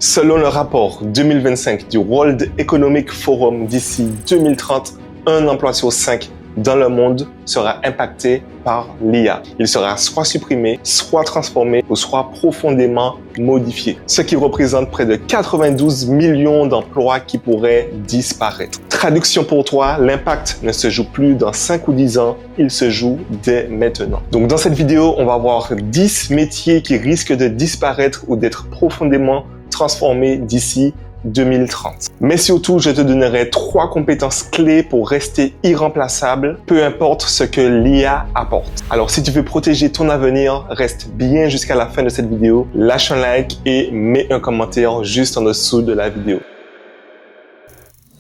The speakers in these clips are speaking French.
Selon le rapport 2025 du World Economic Forum, d'ici 2030, un emploi sur 5 dans le monde sera impacté par l'IA. Il sera soit supprimé, soit transformé ou soit profondément modifié, ce qui représente près de 92 millions d'emplois qui pourraient disparaître. Traduction pour toi, l'impact ne se joue plus dans 5 ou 10 ans, il se joue dès maintenant. Donc dans cette vidéo, on va voir 10 métiers qui risquent de disparaître ou d'être profondément transformés d'ici 2030. Mais surtout, je te donnerai 3 compétences clés pour rester irremplaçable, peu importe ce que l'IA apporte. Alors, si tu veux protéger ton avenir, reste bien jusqu'à la fin de cette vidéo, lâche un like et mets un commentaire juste en dessous de la vidéo.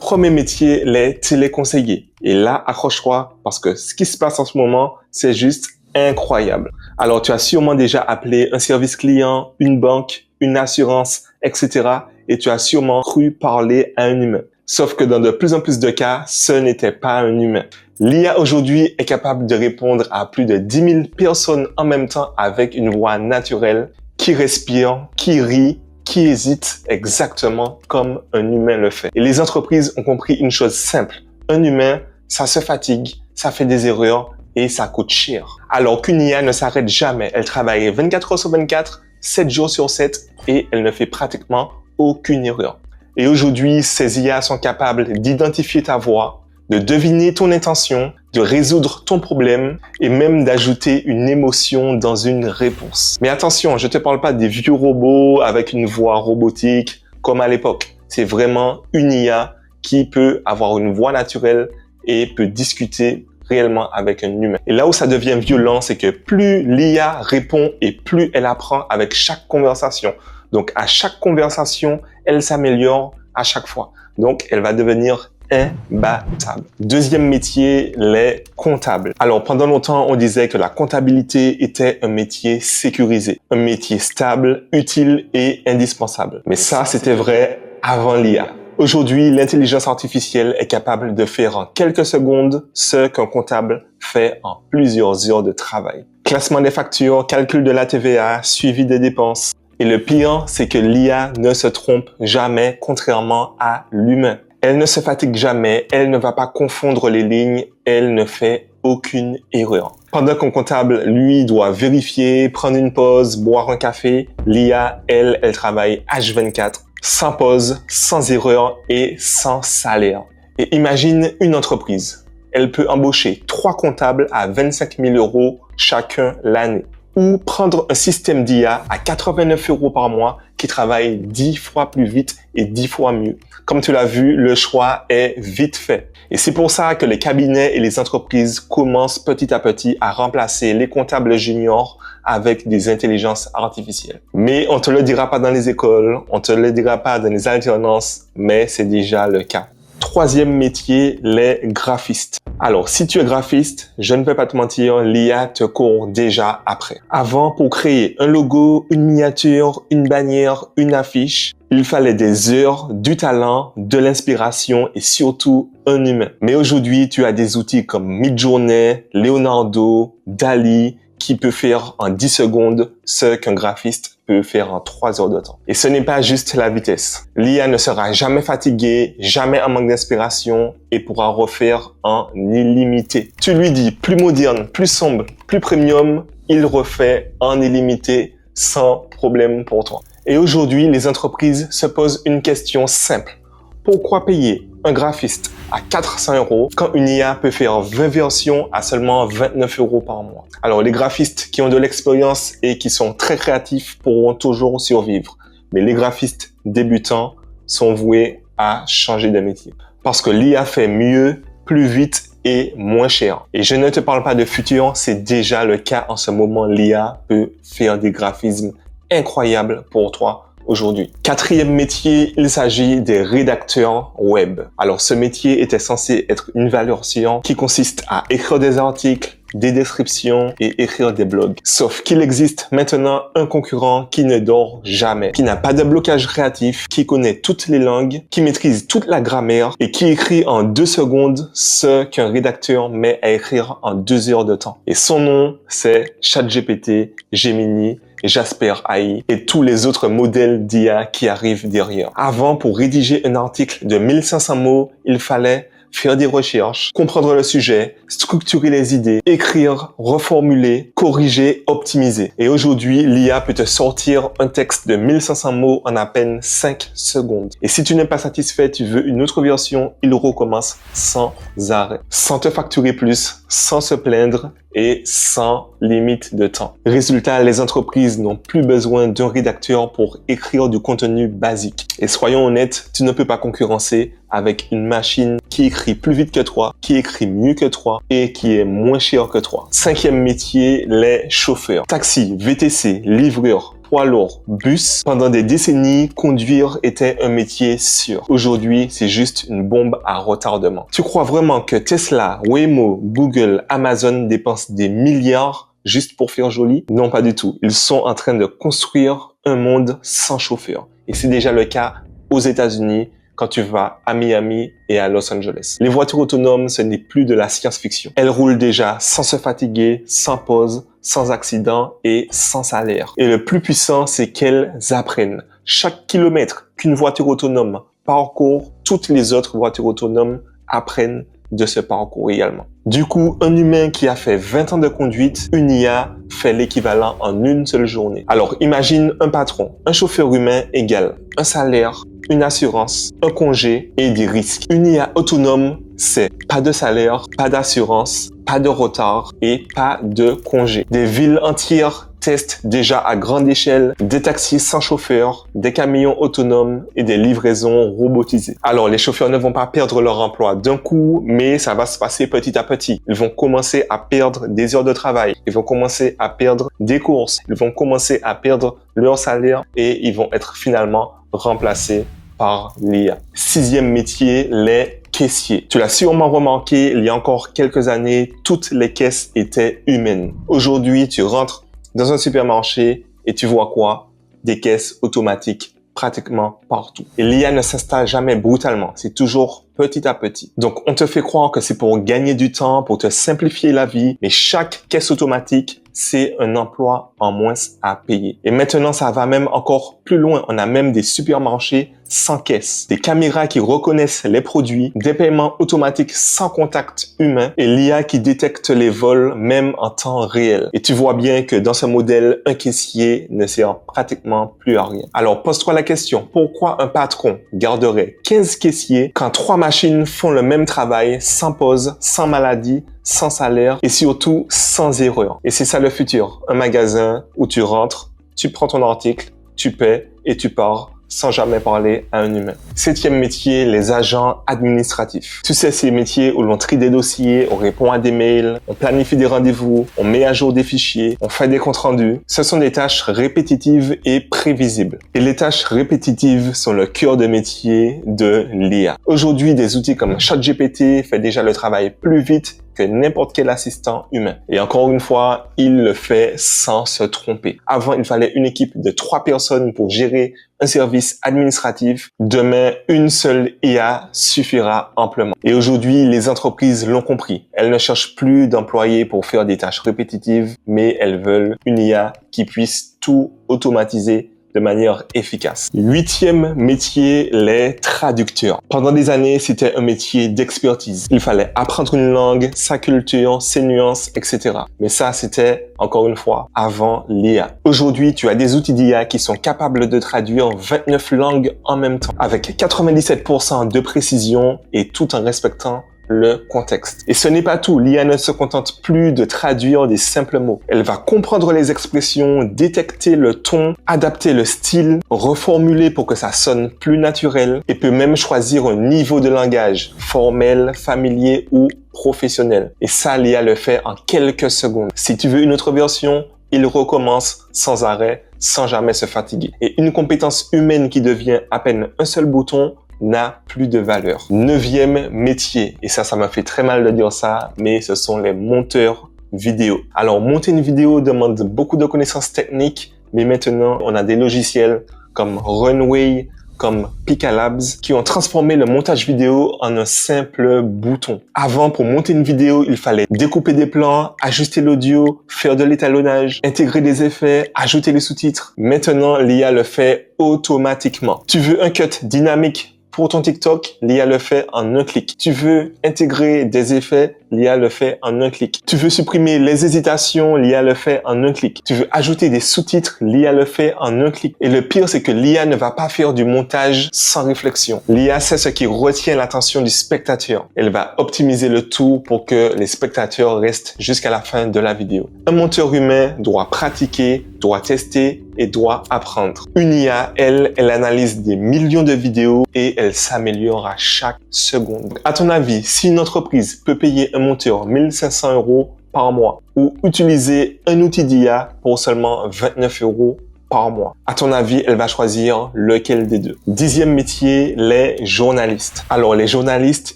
Premier métier, les téléconseillers. Et là, accroche-toi parce que ce qui se passe en ce moment, c'est juste incroyable. Alors, tu as sûrement déjà appelé un service client, une banque, une assurance, etc. et tu as sûrement cru parler à un humain. Sauf que dans de plus en plus de cas, ce n'était pas un humain. L'IA aujourd'hui est capable de répondre à plus de 10 000 personnes en même temps avec une voix naturelle, qui respire, qui rit, qui hésite exactement comme un humain le fait. Et les entreprises ont compris une chose simple. Un humain, ça se fatigue, ça fait des erreurs et ça coûte cher. Alors qu'une IA ne s'arrête jamais. Elle travaille 24 heures sur 24, 7 jours sur 7 et elle ne fait pratiquement aucune erreur. Et aujourd'hui, ces IA sont capables d'identifier ta voix, de deviner ton intention, de résoudre ton problème et même d'ajouter une émotion dans une réponse. Mais attention, je te parle pas des vieux robots avec une voix robotique comme à l'époque. C'est vraiment une IA qui peut avoir une voix naturelle et peut discuter réellement avec un humain. Et là où ça devient violent, c'est que plus l'IA répond et plus elle apprend avec chaque conversation. Donc, à chaque conversation, elle s'améliore à chaque fois. Donc, elle va devenir imbattable. Deuxième métier, les comptables. Alors, pendant longtemps, on disait que la comptabilité était un métier sécurisé, un métier stable, utile et indispensable. Mais ça, c'était vrai avant l'IA. Aujourd'hui, l'intelligence artificielle est capable de faire en quelques secondes ce qu'un comptable fait en plusieurs heures de travail. Classement des factures, calcul de la TVA, suivi des dépenses. Et le pire, c'est que l'IA ne se trompe jamais, contrairement à l'humain. Elle ne se fatigue jamais, elle ne va pas confondre les lignes, elle ne fait aucune erreur. Pendant qu'un comptable, lui, doit vérifier, prendre une pause, boire un café, l'IA, elle travaille H24, sans pause, sans erreur et sans salaire. Et imagine une entreprise. Elle peut embaucher 3 comptables à 25 000 € chacun l'année. Ou prendre un système d'IA à 89 € par mois qui travaille 10 fois plus vite et 10 fois mieux. Comme tu l'as vu, le choix est vite fait. Et c'est pour ça que les cabinets et les entreprises commencent petit à petit à remplacer les comptables juniors avec des intelligences artificielles. Mais on te le dira pas dans les écoles, on te le dira pas dans les alternances, mais c'est déjà le cas. Troisième métier, les graphistes. Alors, si tu es graphiste, je ne vais pas te mentir, l'IA te court déjà après. Avant, pour créer un logo, une miniature, une bannière, une affiche, il fallait des heures, du talent, de l'inspiration et surtout un humain. Mais aujourd'hui, tu as des outils comme Midjourney, Leonardo, Dali, qui peut faire en 10 secondes ce qu'un graphiste peut faire en 3 heures de temps. Et ce n'est pas juste la vitesse. L'IA ne sera jamais fatiguée, jamais en manque d'inspiration et pourra refaire en illimité. Tu lui dis plus moderne, plus sombre, plus premium, il refait en illimité sans problème pour toi. Et aujourd'hui, les entreprises se posent une question simple. Pourquoi payer un graphiste à 400 € quand une IA peut faire 20 versions à seulement 29 € par mois? Alors, les graphistes qui ont de l'expérience et qui sont très créatifs pourront toujours survivre. Mais les graphistes débutants sont voués à changer de métier. Parce que l'IA fait mieux, plus vite et moins cher. Et je ne te parle pas de futur, c'est déjà le cas en ce moment. L'IA peut faire des graphismes incroyables pour toi aujourd'hui. Quatrième métier, il s'agit des rédacteurs web. Alors, ce métier était censé être une valeur sûre qui consiste à écrire des articles, des descriptions et écrire des blogs. Sauf qu'il existe maintenant un concurrent qui ne dort jamais, qui n'a pas de blocage créatif, qui connaît toutes les langues, qui maîtrise toute la grammaire et qui écrit en 2 secondes ce qu'un rédacteur met à écrire en 2 heures de temps. Et son nom, c'est ChatGPT, Gemini. Jasper AI et tous les autres modèles d'IA qui arrivent derrière. Avant, pour rédiger un article de 1500 mots, il fallait faire des recherches, comprendre le sujet, structurer les idées, écrire, reformuler, corriger, optimiser. Et aujourd'hui, l'IA peut te sortir un texte de 1500 mots en à peine 5 secondes. Et si tu n'es pas satisfait, tu veux une autre version, il recommence sans arrêt, sans te facturer plus, sans se plaindre et sans limite de temps. Résultat, les entreprises n'ont plus besoin d'un rédacteur pour écrire du contenu basique. Et soyons honnêtes, tu ne peux pas concurrencer avec une machine qui écrit plus vite que toi, qui écrit mieux que toi et qui est moins cher que toi. Cinquième métier, les chauffeurs. Taxi, VTC, livreur, poids lourd, bus. Pendant des décennies, conduire était un métier sûr. Aujourd'hui, c'est juste une bombe à retardement. Tu crois vraiment que Tesla, Waymo, Google, Amazon dépensent des milliards juste pour faire joli? Non, pas du tout. Ils sont en train de construire un monde sans chauffeur. Et c'est déjà le cas aux États-Unis quand tu vas à Miami et à Los Angeles. Les voitures autonomes, ce n'est plus de la science-fiction. Elles roulent déjà sans se fatiguer, sans pause, sans accident et sans salaire. Et le plus puissant, c'est qu'elles apprennent. Chaque kilomètre qu'une voiture autonome parcourt, toutes les autres voitures autonomes apprennent de ce parcours également. Du coup, un humain qui a fait 20 ans de conduite, une IA fait l'équivalent en une seule journée. Alors, imagine un patron, un chauffeur humain égale un salaire, une assurance, un congé et des risques. Une IA autonome, c'est pas de salaire, pas d'assurance, pas de retard et pas de congé. Des villes entières testent déjà à grande échelle des taxis sans chauffeur, des camions autonomes et des livraisons robotisées. Alors, les chauffeurs ne vont pas perdre leur emploi d'un coup, mais ça va se passer petit à petit. Ils vont commencer à perdre des heures de travail. Ils vont commencer à perdre des courses. Ils vont commencer à perdre leur salaire et ils vont être finalement remplacés par l'IA. Sixième métier, les caissiers. Tu l'as sûrement remarqué, il y a encore quelques années, toutes les caisses étaient humaines. Aujourd'hui, tu rentres dans un supermarché et tu vois quoi? Des caisses automatiques pratiquement partout. Et l'IA ne s'installe jamais brutalement, c'est toujours petit à petit. Donc, on te fait croire que c'est pour gagner du temps, pour te simplifier la vie, mais chaque caisse automatique, c'est un emploi en moins à payer. Et maintenant, ça va même encore plus loin. On a même des supermarchés sans caisse, des caméras qui reconnaissent les produits, des paiements automatiques sans contact humain et l'IA qui détecte les vols même en temps réel. Et tu vois bien que dans ce modèle, un caissier ne sert pratiquement plus à rien. Alors, pose-toi la question, pourquoi un patron garderait 15 caissiers quand 3 machines font le même travail sans pause, sans maladie, sans salaire et surtout sans erreur? Et c'est ça le futur. Un magasin où tu rentres, tu prends ton article, tu paies et tu pars sans jamais parler à un humain. Septième métier, les agents administratifs. Tu sais, c'est les métiers où l'on trie des dossiers, on répond à des mails, on planifie des rendez-vous, on met à jour des fichiers, on fait des comptes rendus. Ce sont des tâches répétitives et prévisibles. Et les tâches répétitives sont le cœur de métier de l'IA. Aujourd'hui, des outils comme ChatGPT fait déjà le travail plus vite que n'importe quel assistant humain. Et encore une fois, il le fait sans se tromper. Avant, il fallait une équipe de 3 personnes pour gérer un service administratif. Demain, une seule IA suffira amplement. Et aujourd'hui, les entreprises l'ont compris. Elles ne cherchent plus d'employés pour faire des tâches répétitives, mais elles veulent une IA qui puisse tout automatiser de manière efficace. Huitième métier, les traducteurs. Pendant des années, c'était un métier d'expertise. Il fallait apprendre une langue, sa culture, ses nuances, etc. Mais ça, c'était, encore une fois, avant l'IA. Aujourd'hui, tu as des outils d'IA qui sont capables de traduire 29 langues en même temps, avec 97% de précision et tout en respectant le contexte. Et ce n'est pas tout. L'IA ne se contente plus de traduire des simples mots. Elle va comprendre les expressions, détecter le ton, adapter le style, reformuler pour que ça sonne plus naturel et peut même choisir un niveau de langage, formel, familier ou professionnel. Et ça, l'IA le fait en quelques secondes. Si tu veux une autre version, il recommence sans arrêt, sans jamais se fatiguer. Et une compétence humaine qui devient à peine un seul bouton n'a plus de valeur. Neuvième métier, et ça m'a fait très mal de dire ça, mais ce sont les monteurs vidéo. Alors, monter une vidéo demande beaucoup de connaissances techniques, mais maintenant, on a des logiciels comme Runway, comme Picalabs qui ont transformé le montage vidéo en un simple bouton. Avant, pour monter une vidéo, il fallait découper des plans, ajuster l'audio, faire de l'étalonnage, intégrer des effets, ajouter les sous-titres. Maintenant, l'IA le fait automatiquement. Tu veux un cut dynamique pour ton TikTok, l'IA le fait en un clic. Tu veux intégrer des effets, l'IA le fait en un clic. Tu veux supprimer les hésitations, l'IA le fait en un clic. Tu veux ajouter des sous-titres, l'IA le fait en un clic. Et le pire, c'est que l'IA ne va pas faire du montage sans réflexion. L'IA sait ce qui retient l'attention du spectateur. Elle va optimiser le tout pour que les spectateurs restent jusqu'à la fin de la vidéo. Un monteur humain doit pratiquer, doit tester et doit apprendre. Une IA, elle analyse des millions de vidéos et elle s'améliore à chaque seconde. À ton avis, si une entreprise peut payer un monteur 1500 € par mois ou utiliser un outil d'IA pour seulement 29 € par mois, à ton avis, elle va choisir lequel des deux? 10e métier, les journalistes. Alors, les journalistes,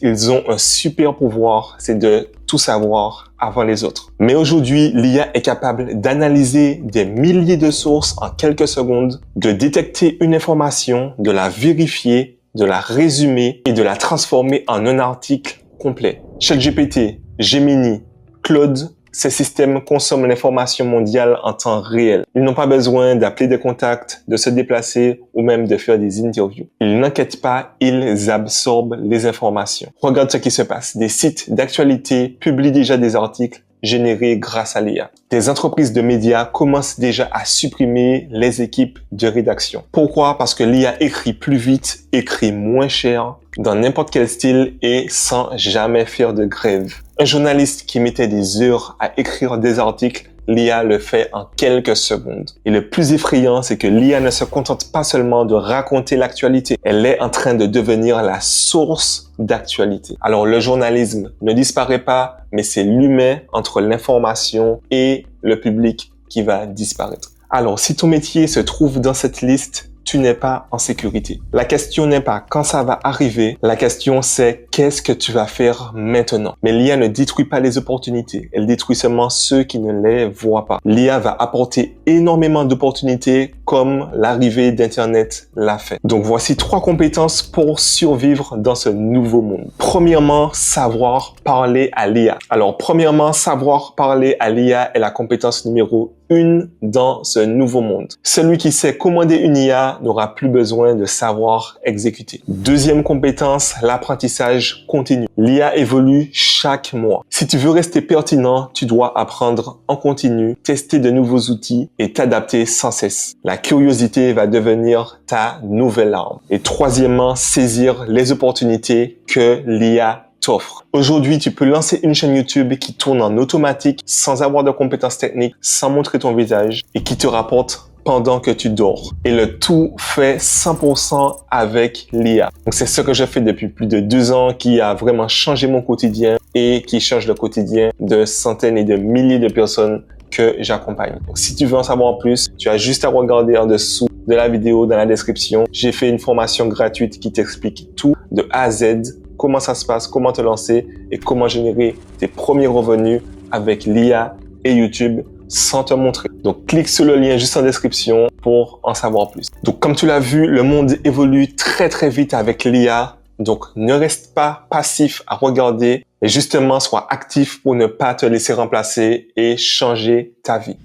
ils ont un super pouvoir, c'est de tout savoir avant les autres. Mais aujourd'hui, l'IA est capable d'analyser des milliers de sources en quelques secondes, de détecter une information, de la vérifier, de la résumer et de la transformer en un article complet. ChatGPT, Gemini, Claude, ces systèmes consomment l'information mondiale en temps réel. Ils n'ont pas besoin d'appeler des contacts, de se déplacer ou même de faire des interviews. Ils n'enquêtent pas, ils absorbent les informations. Regarde ce qui se passe. Des sites d'actualité publient déjà des articles générés grâce à l'IA. Des entreprises de médias commencent déjà à supprimer les équipes de rédaction. Pourquoi? Parce que l'IA écrit plus vite, écrit moins cher, dans n'importe quel style et sans jamais faire de grève. Un journaliste qui mettait des heures à écrire des articles, l'IA le fait en quelques secondes. Et le plus effrayant, c'est que l'IA ne se contente pas seulement de raconter l'actualité, elle est en train de devenir la source d'actualité. Alors le journalisme ne disparaît pas, mais c'est l'humain entre l'information et le public qui va disparaître. Alors si ton métier se trouve dans cette liste, tu n'es pas en sécurité. La question n'est pas quand ça va arriver, la question c'est qu'est-ce que tu vas faire maintenant. Mais l'IA ne détruit pas les opportunités, elle détruit seulement ceux qui ne les voient pas. L'IA va apporter énormément d'opportunités comme l'arrivée d'Internet l'a fait. Donc voici 3 compétences pour survivre dans ce nouveau monde. Premièrement, savoir parler à l'IA. Alors premièrement, savoir parler à l'IA est la compétence numéro 1 dans ce nouveau monde. Celui qui sait commander une IA n'aura plus besoin de savoir exécuter. Deuxième compétence, l'apprentissage continu. L'IA évolue chaque mois. Si tu veux rester pertinent, tu dois apprendre en continu, tester de nouveaux outils et t'adapter sans cesse. La curiosité va devenir ta nouvelle arme. Et troisièmement, saisir les opportunités que l'IA t'offre. Aujourd'hui, tu peux lancer une chaîne YouTube qui tourne en automatique sans avoir de compétences techniques, sans montrer ton visage et qui te rapporte pendant que tu dors. Et le tout fait 100% avec l'IA. Donc c'est ce que je fais depuis plus de 2 ans qui a vraiment changé mon quotidien et qui change le quotidien de centaines et de milliers de personnes que j'accompagne. Donc si tu veux en savoir plus, tu as juste à regarder en dessous de la vidéo dans la description. J'ai fait une formation gratuite qui t'explique tout de A à Z, comment ça se passe, comment te lancer et comment générer tes premiers revenus avec l'IA et YouTube sans te montrer. Donc, clique sur le lien juste en description pour en savoir plus. Donc, comme tu l'as vu, le monde évolue très, très vite avec l'IA. Donc, ne reste pas passif à regarder et justement, sois actif pour ne pas te laisser remplacer et changer ta vie.